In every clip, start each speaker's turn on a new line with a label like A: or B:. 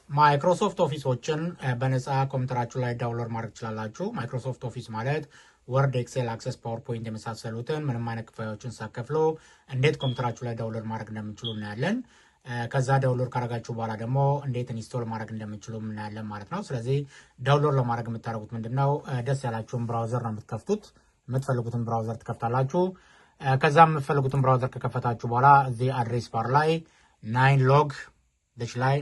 A: ማይክሮሶፍት ኦፊሶችን በነፃ ኮምፒውተራችሁ ላይ ዳውንሎድ ማድረግ ትችላላችሁ። ማይክሮሶፍት ኦፊስ ማለት ወርድ፣ ኤክሴል፣ አክሰስ፣ ፓወርፖይንት የመሳሰሉትን ምንም አይነት ክፍያዎችን ሳከፍሎ እንዴት ኮምፒውተራችሁ ላይ ዳውንሎድ ማድረግ እንደምችሉ እናያለን። ከዛ ዳውንሎድ ካረጋችሁ በኋላ ደግሞ እንዴት ኢንስቶል ማድረግ እንደምችሉ እናያለን ማለት ነው። ስለዚህ ዳውንሎድ ለማድረግ የምታደርጉት ምንድነው? ደስ ያላችሁን ብራውዘር ነው የምትከፍቱት። የምትፈልጉትን ብራውዘር ትከፍታላችሁ። ከዛ የምትፈልጉትን ብራውዘር ከከፈታችሁ በኋላ እዚህ አድሬስ ባር ላይ 9log this ላይ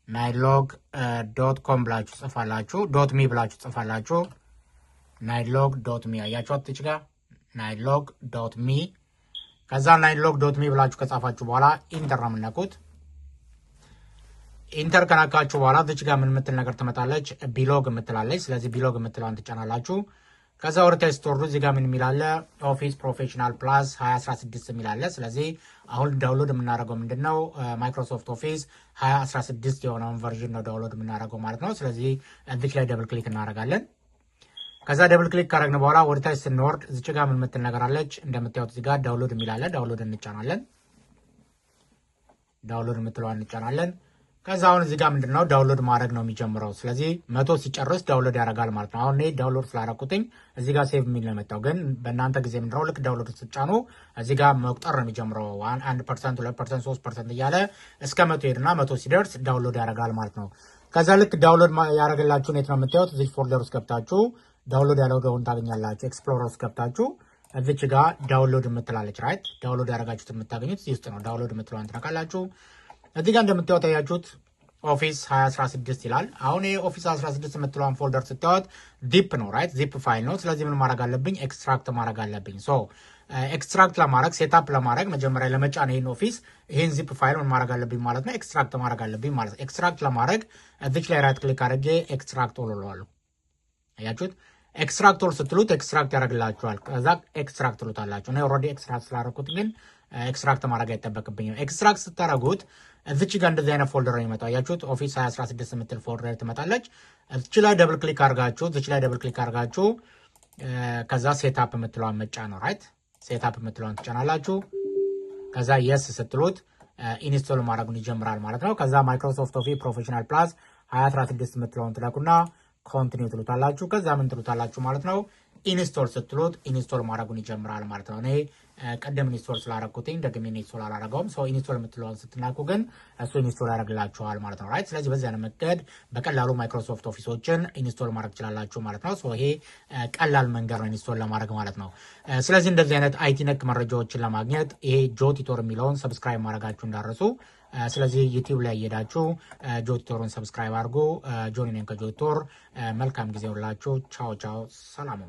A: 9log.com ብላችሁ ጽፋላችሁ። .me ብላችሁ ጽፋላችሁ። 9log.me አያችሁት እዚህ ጋር 9log.me። ከዛ 9log.me ብላችሁ ከጻፋችሁ በኋላ ኢንተር ነው የምትነኩት። ኢንተር ከነካችሁ በኋላ እዚህ ጋር ምን የምትል ነገር ትመጣለች? ቢሎግ የምትላለች። ስለዚህ ቢሎግ የምትለዋን ትጫናላችሁ። ከዛ ወርታች ስትወርዱ እዚህ ጋር ምን የሚላለ ኦፊስ ፕሮፌሽናል ፕላስ 2016 የሚላለ። ስለዚህ አሁን ዳውንሎድ የምናደርገው ምንድነው? ማይክሮሶፍት ኦፊስ 2016 የሆነውን ቨርዥን ነው ዳውንሎድ የምናደርገው ማለት ነው። ስለዚህ እዚህ ላይ ደብል ክሊክ እናደርጋለን። ከዛ ደብል ክሊክ ካደረግን በኋላ ወርታች ስንወርድ እዚህ ጋር ምን የምትል ነገር አለች? እንደምታዩት እዚህ ጋር ዳውንሎድ የሚላለ። ዳውንሎድ እንጫናለን። ዳውንሎድ የምትለዋን እንጫናለን። ከዛ አሁን እዚህ ጋር ምንድነው ዳውንሎድ ማድረግ ነው የሚጀምረው። ስለዚህ 100 ሲጨርስ ዳውንሎድ ያደርጋል ማለት ነው። አሁን እኔ ዳውንሎድ ስላደረኩትኝ እዚህ ጋር ሴቭ የሚል ነው የመጣው። ግን በእናንተ ጊዜ ምንድነው ልክ ዳውንሎድ ስትጫኑ እዚህ ጋር መቁጠር ነው የሚጀምረው 1%፣ 2%፣ 3% እያለ እስከ 100 ሄድና 100 ሲደርስ ዳውንሎድ ያደርጋል ማለት ነው። ከዛ ልክ ዳውንሎድ ያደረገላችሁ የት ነው የምታዩት? እዚህ ፎልደር ውስጥ ገብታችሁ ዳውንሎድ ያደረገውን ታገኛላችሁ። ኤክስፕሎረር ውስጥ ገብታችሁ እዚች ጋር ዳውንሎድ የምትላለች ራይት። ዳውንሎድ ያደረጋችሁት የምታገኙት እዚህ ውስጥ ነው። ዳውንሎድ የምትለዋን ትነካላችሁ። እዚህ ጋር እንደምታዩት ያያችሁት ኦፊስ 2016 ይላል። አሁን ይሄ ኦፊስ 2016 የምትለዋን ፎልደር ስታዩት ዚፕ ነው ራይት፣ ዚፕ ፋይል ነው። ስለዚህ ምን ማድረግ አለብኝ? ኤክስትራክት ማድረግ አለብኝ። ሶ ኤክስትራክት ለማድረግ ሴታፕ ለማድረግ መጀመሪያ ለመጫን ይሄን ኦፊስ ይሄን ዚፕ ፋይል ምን ማድረግ አለብኝ ማለት ነው? ኤክስትራክት ማድረግ አለብኝ ማለት ነው። ኤክስትራክት ለማድረግ እዚች ላይ ራይት ክሊክ አድርጌ ኤክስትራክት ኦል እለዋለሁ። አያችሁት? ኤክስትራክት ኦል ስትሉት ኤክስትራክት ያደርግላችኋል። ከዛ ኤክስትራክት ትሉታላችሁ። እኔ ኦልሬዲ ኤክስትራክት ስላደረኩት ግን ኤክስትራክት ማድረግ አይጠበቅብኝም። ኤክስትራክት ስታደርጉት እዚች ጋር እንደዚህ አይነት ፎልደር ነው የሚመጣው። አያችሁት? ኦፊስ 2016 የምትል ፎልደር ትመጣለች። እዚች ላይ ደብል ክሊክ አድርጋችሁ ከዛ ሴታፕ የምትለዋን መጫን ነው ራይት። ሴታፕ የምትለዋን ትጫናላችሁ። ከዛ የስ ስትሉት ኢንስቶል ማድረጉን ይጀምራል ማለት ነው። ከዛ ማይክሮሶፍት ኦፊስ ፕሮፌሽናል ፕላስ 2016 የምትለውን ትለቁና ኮንቲኒው ትሉታላችሁ። ከዛ ምን ትሉታላችሁ ማለት ነው? ኢንስቶል ስትሉት ኢንስቶል ማድረጉን ይጀምራል ማለት ነው። እኔ ቀደም ኢንስቶል ስላደረኩትኝ ደግሜ ኢንስቶል አላደረገውም። ሰው ኢንስቶል የምትለውን ስትናቁ ግን እሱ ኢንስቶል ያደርግላችኋል ማለት ነው ራይት። ስለዚህ በዚህ አይነት መንገድ በቀላሉ ማይክሮሶፍት ኦፊሶችን ኢንስቶል ማድረግ ትችላላችሁ ማለት ነው። ይሄ ቀላል መንገድ ነው ኢንስቶል ለማድረግ ማለት ነው። ስለዚህ እንደዚህ አይነት አይቲ ነክ መረጃዎችን ለማግኘት ይሄ ጆቲቶር የሚለውን ሰብስክራይብ ማድረጋችሁ እንዳረሱ። ስለዚህ ዩቲዩብ ላይ እየሄዳችሁ ጆቲቶርን ሰብስክራይብ አድርጉ። ጆኒ ነኝ ከጆቲቶር። መልካም ጊዜ ሁላችሁ። ቻው ቻው። ሰላም